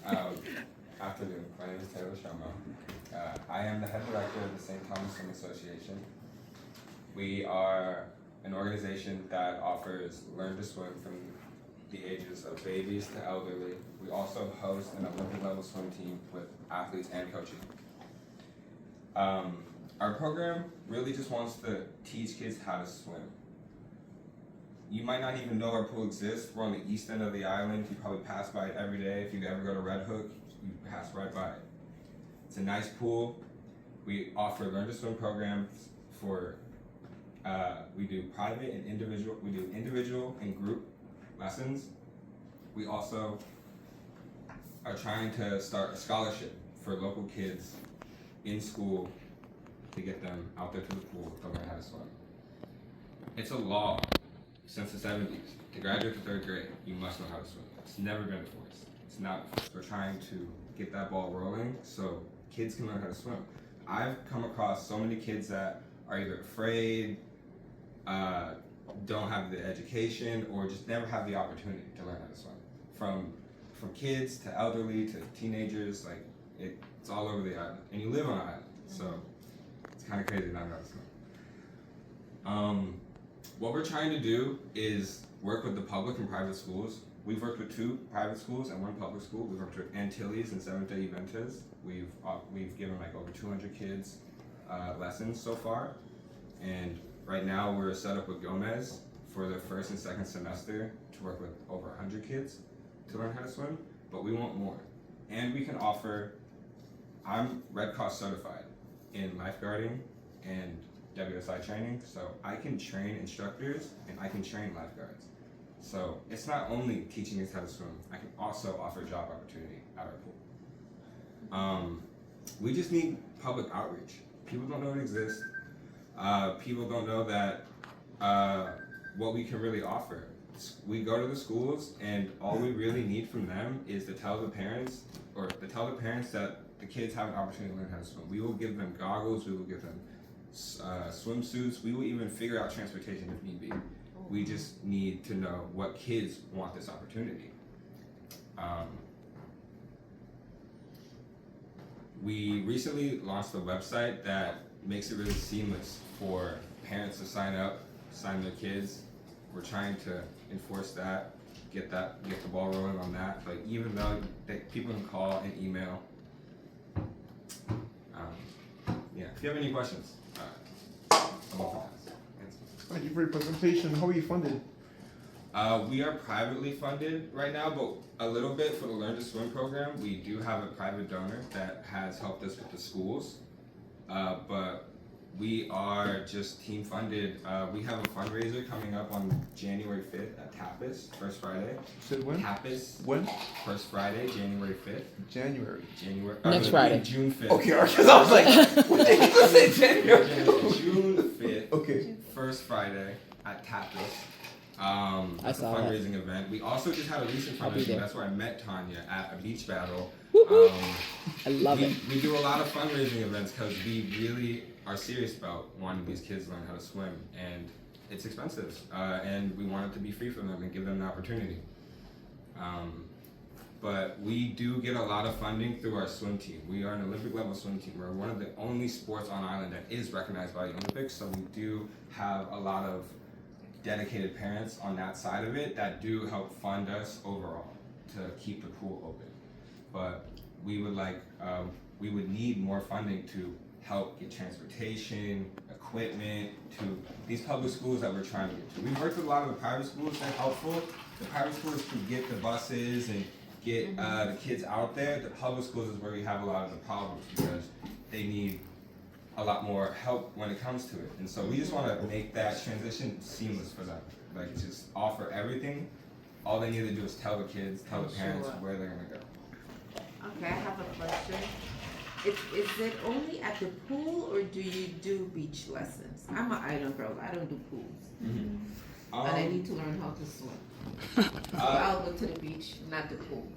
Um, Afternoon. My name is Taylor Shomo. I am the head director of the St. Thomas Swim Association. We are an organization that offers learn to swim from the ages of babies to elderly. We also host an Olympic level swim team with athletes and coaching. Our program really just wants to teach kids how to swim. You might not even know our pool exists. We're on the east end of the island. You probably pass by it every day. If you ever go to Red Hook, you pass right by it. It's a nice pool. We offer learn to swim programs for, we do private and individual. We do individual and group lessons. We also are trying to start a scholarship for local kids in school to get them out there to the pool to learn how to swim. It's a law since the 70s. To graduate to third grade, you must know how to swim. It's never been enforced. It's not. We're trying to get that ball rolling so kids can learn how to swim. I've come across so many kids that are either afraid, don't have the education, or just never have the opportunity to learn how to swim. From kids to elderly to teenagers, like it's all over the island. And you live on an island, so it's kind of crazy not knowing how to swim. What we're trying to do is work with the public and private schools. We've worked with 2 private schools and 1 public school. We've worked with Antilles and Seventh-day Adventists. We've given like over 200 kids lessons so far, and right now we're set up with Gomez for the first and second semester to work with over 100 kids to learn how to swim. But we want more, and we can offer. I'm Red Cross certified in lifeguarding and WSI training, so I can train instructors and I can train lifeguards. So it's not only teaching us how to swim, I can also offer job opportunity at our pool. We just need public outreach. People don't know it exists. People don't know that what we can really offer. We go to the schools, and all we really need from them is to tell the parents that the kids have an opportunity to learn how to swim. We will give them goggles. We will give them swimsuits. We will even figure out transportation if need be. We just need to know what kids want this opportunity. We recently launched a website that makes it really seamless for parents to sign their kids. We're trying to enforce that, get the ball rolling on that. But even though people can call and email. If you have any questions. Thank you for your presentation. How are you funded? We are privately funded right now, but a little bit for the Learn to Swim program. We do have a private donor that has helped us with the schools, but we are just team funded. We have a fundraiser coming up on January 5th at Tapas, first Friday. Said when? Tapas. When? First Friday, January 5th. January. Next Friday. June 5th. Okay, because I was like, what did you say January? June 5th. Okay. First Friday at Tapas. I It's a saw that. fundraising event. We also just had a recent I'll be fundraising. there. That's where I met Tanya at a beach battle. I love it. We do a lot of fundraising events because we really are serious about wanting these kids to learn how to swim, and it's expensive, and we want it to be free for them and give them the opportunity. But we do get a lot of funding through our swim team. We are an Olympic level swim team. We're one of the only sports on island that is recognized by the Olympics, so we do have a lot of dedicated parents on that side of it that do help fund us overall to keep the pool open. But we would need more funding to help get transportation, equipment to these public schools that we're trying to get to. We've worked with a lot of the private schools that are helpful. The private schools can get the buses and get the kids out there. The public schools is where we have a lot of the problems because they need a lot more help when it comes to it. And so we just want to make that transition seamless for them. Like just offer everything. All they need to do is tell the kids, tell the parents where they're gonna go. Okay, I have a question. Is it only at the pool or do you do beach lessons? I'm an island girl, I don't do pools. But I need to learn how to swim. So I'll go to the beach, not the pool.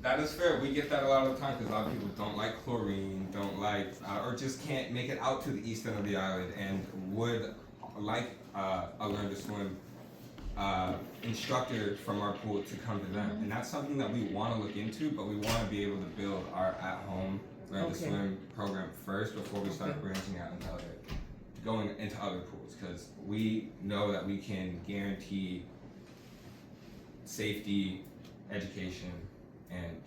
That is fair. We get that a lot of the time because a lot of people don't like chlorine, don't like, or just can't make it out to the east end of the island and would like a learn to swim instructor from our pool to come to them, and that's something that we want to look into. But we want to be able to build our at-home learn to swim program first before we start branching out into going into other pools, because we know that we can guarantee safety, education, and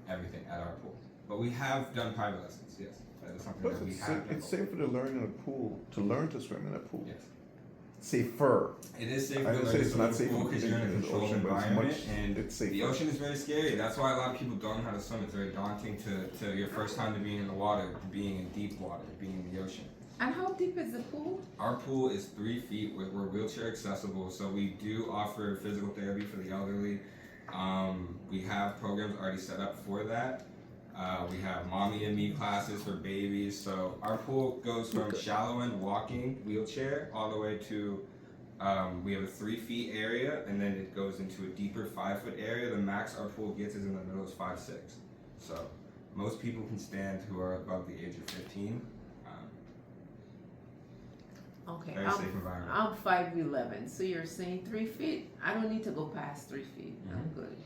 everything at our pool. But we have done private lessons, yes. That is something Plus, that we it's, have done. it's safer to learn in a pool, to learn to swim in a pool. Yes. Safer. It is safer I to would learn say to it's swim in not a safe pool because you're in a in the controlled ocean, but it's environment, much- and it's safer. the ocean is very scary. That's why a lot of people don't know how to swim. It's very daunting to your first time to being in the water, to being in deep water, being in the ocean. And how deep is the pool? Our pool is 3 feet. We're wheelchair accessible, so we do offer physical therapy for the elderly. We have programs already set up for that. We have mommy and me classes for babies. So our pool goes from shallow end walking wheelchair all the way to we have a 3 feet area, and then it goes into a deeper 5 foot area. The max our pool gets is in the middle is 5'6". So most people can stand who are above the age of 15. Okay, Very safe environment. I'm 5'11", so you're saying 3 feet? I don't need to go past 3 feet. I'm good.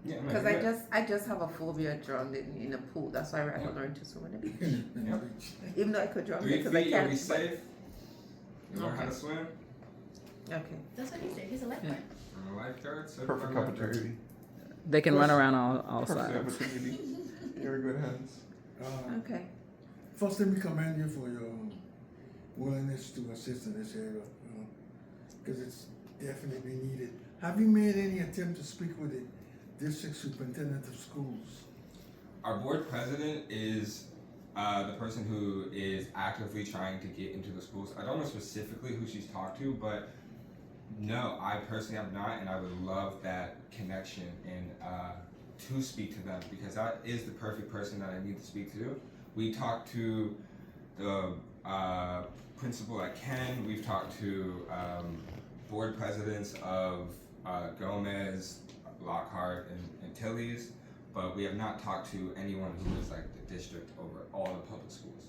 Yeah, no, Because you're good. I just have a phobia of drowning in a pool. That's why I rather learn to swim in the beach. Yep. Even though I could drown 3 because I feet, you'll can't. be safe. You learn how Okay. to swim. Okay. That's what he said. He's a lifeguard. I'm a lifeguard. So Perfect I'm a lifeguard. opportunity. They can run around all Perfect sides. opportunity. You're in good hands. Okay. First, let me commend you for your willingness to assist in this area, because it's definitely needed. Have you made any attempt to speak with the district superintendent of schools? Our board president is the person who is actively trying to get into the schools. I don't know specifically who she's talked to, but no, I personally have not, and I would love that connection and to speak to them, because that is the perfect person that I need to speak to. We talked to the principal at Ken. We've talked to board presidents of Gomez, Lockhart, and Tilly's, but we have not talked to anyone who is like the district over all the public schools.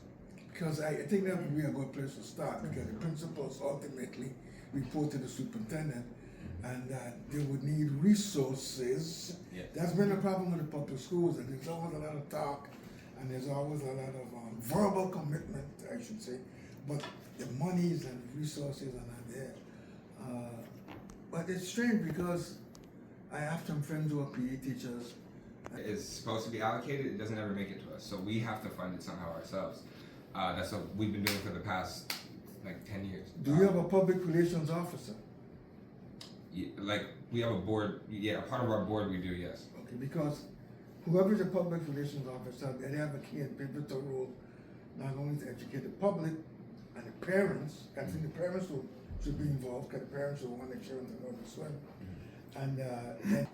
Because I think that would be a good place to start, because the principals ultimately report to the superintendent, and that they would need resources. Yes. That's been a problem with the public schools, that there's always a lot of talk, and there's always a lot of verbal commitment, I should say, but the monies and resources are not there. But it's strange, because I have some friends who are PE teachers. It's supposed to be allocated, it doesn't ever make it to us, so we have to fund it somehow ourselves. That's what we've been doing for the past like 10 years. Do you have a public relations officer? Like we have a board, yeah, a part of our board we do, yes. Okay, because whoever is a public relations officer, they have a key and pivotal role, not only to educate the public and the parents. I think the parents should be involved, because the parents will want their children to learn to swim. And then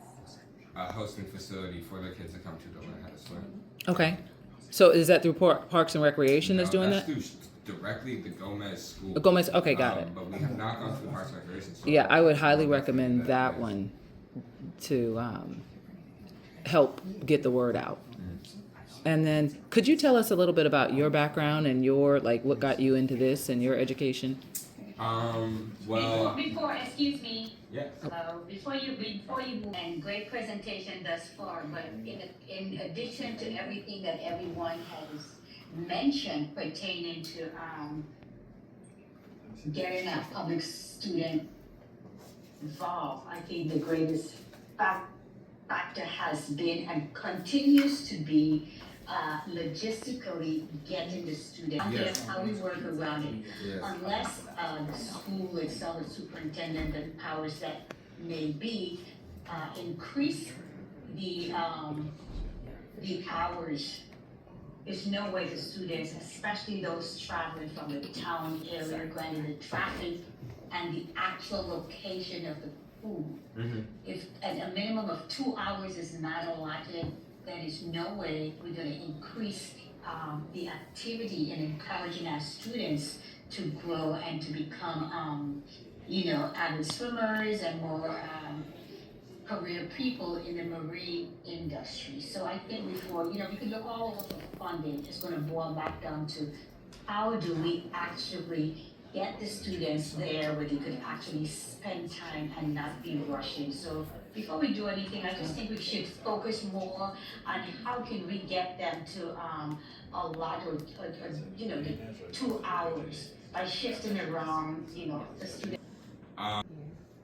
A hosting facility for their kids to come to learn how to swim. Okay. So is that through Parks and Recreation that's doing that? Through directly the Gomez school. Gomez, okay, got it. But we have not gone through Parks and Recreation. So Yeah, I would highly recommend that one to help get the word out. And then, could you tell us a little bit about your background and your, like, what got you into this and your education? Well, Before, excuse me. yeah. Before you move, and great presentation thus far, but in addition to everything that everyone has mentioned pertaining to getting a public student involved, I think the greatest factor has been and continues to be logistically getting the student. Yes. How we work around it. Yes. Unless the school itself, the superintendent, and powers that may be, increase the hours, there's no way the students, especially those traveling from the town area, granted the traffic and the actual location of the pool. Mm-hmm. If at a minimum of 2 hours is not allotted, there is no way we're gonna increase the activity and encouraging our students to grow and to become, avid swimmers and more career people in the marine industry. So I think before, we could look all over for funding. It's gonna boil back down to how do we actually get the students there where they could actually spend time and not be rushing. So before we do anything, I just think we should focus more on how can we get them to a lot or the 2 hours by shifting around, the students.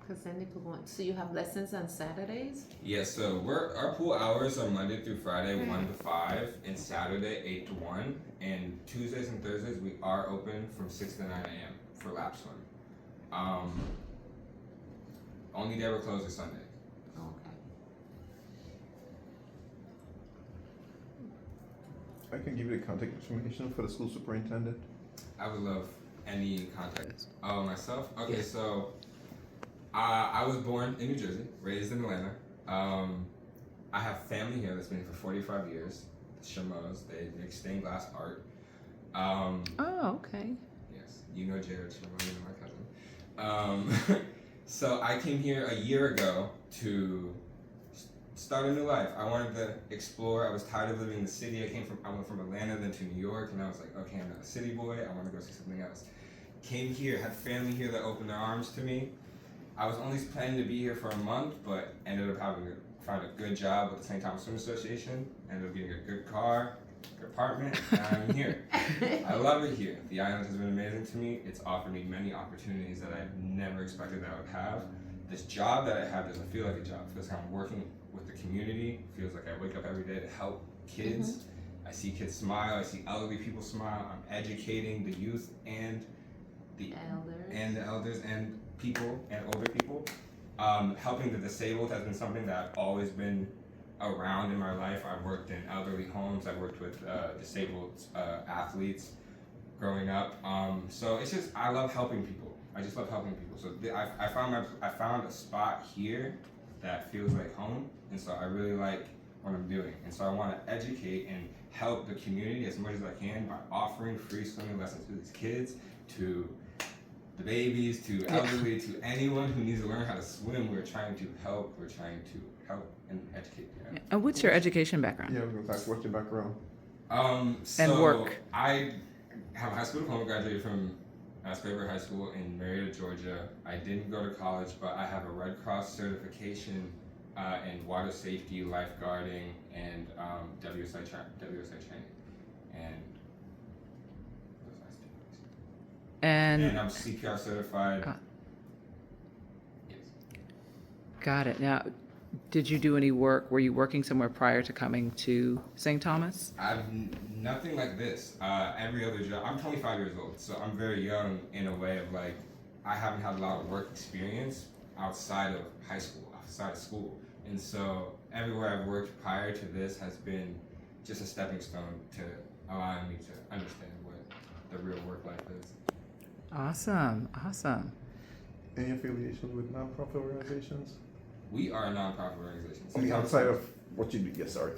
Because then people want. So you have lessons on Saturdays? Yeah, so our pool hours are Monday through Friday, 1 to 5, and Saturday, 8 to 1. And Tuesdays and Thursdays, we are open from 6 to 9 a.m. for lap swim. Only day we're closed is Sunday. Okay. I can give you the contact information for the school superintendent. I would love any contact. Oh, myself? Okay, so I was born in New Jersey, raised in Atlanta. I have family here that's been here for 45 years. The Shomos, they make stained glass art. Oh, okay. Yes, you know Jared Shomo, you know my cousin. So I came here a year ago to start a new life. I wanted to explore. I was tired of living in the city. I went from Atlanta then to New York, and I was like, okay, I'm not a city boy. I want to go see something else. Came here, had family here that opened their arms to me. I was only planning to be here for a month, but ended up having to find a good job with the St. Thomas Swim Association. Ended up getting a good car, good apartment, and I'm here. I love it here. The island has been amazing to me. It's offered me many opportunities that I never expected that I would have. This job that I have doesn't feel like a job. It feels like I'm working with the community. It feels like I wake up every day to help kids. I see kids smile. I see elderly people smile. I'm educating the youth and the elders and people and older people. Helping the disabled has been something that I've always been around in my life. I've worked in elderly homes. I've worked with disabled athletes growing up. So it's just, I love helping people. I just love helping people. So I found a spot here that feels like home, and so I really like what I'm doing. And so I want to educate and help the community as much as I can by offering free swimming lessons to these kids, to the babies, to elderly, to anyone who needs to learn how to swim. We're trying to help. We're trying to help and educate. Yeah. And what's your education background? Yeah, I was going to ask, what's your background? So And work. I have a high school diploma, graduated from Spraber High School in Marietta, Georgia. I didn't go to college, but I have a Red Cross certification in water safety, lifeguarding, and WSI training. And those last 2 weeks. And I'm CPR certified. Yes. Got it. Now, did you do any work? Were you working somewhere prior to coming to St. Thomas? Nothing like this. Every other job. I'm 25 years old, so I'm very young in a way of like, I haven't had a lot of work experience outside of high school, outside of school. And so everywhere I've worked prior to this has been just a stepping stone to allowing me to understand what the real work life is. Awesome. Awesome. Any affiliations with nonprofit organizations? We are a nonprofit organization. I mean, outside of what you do, yes, sorry.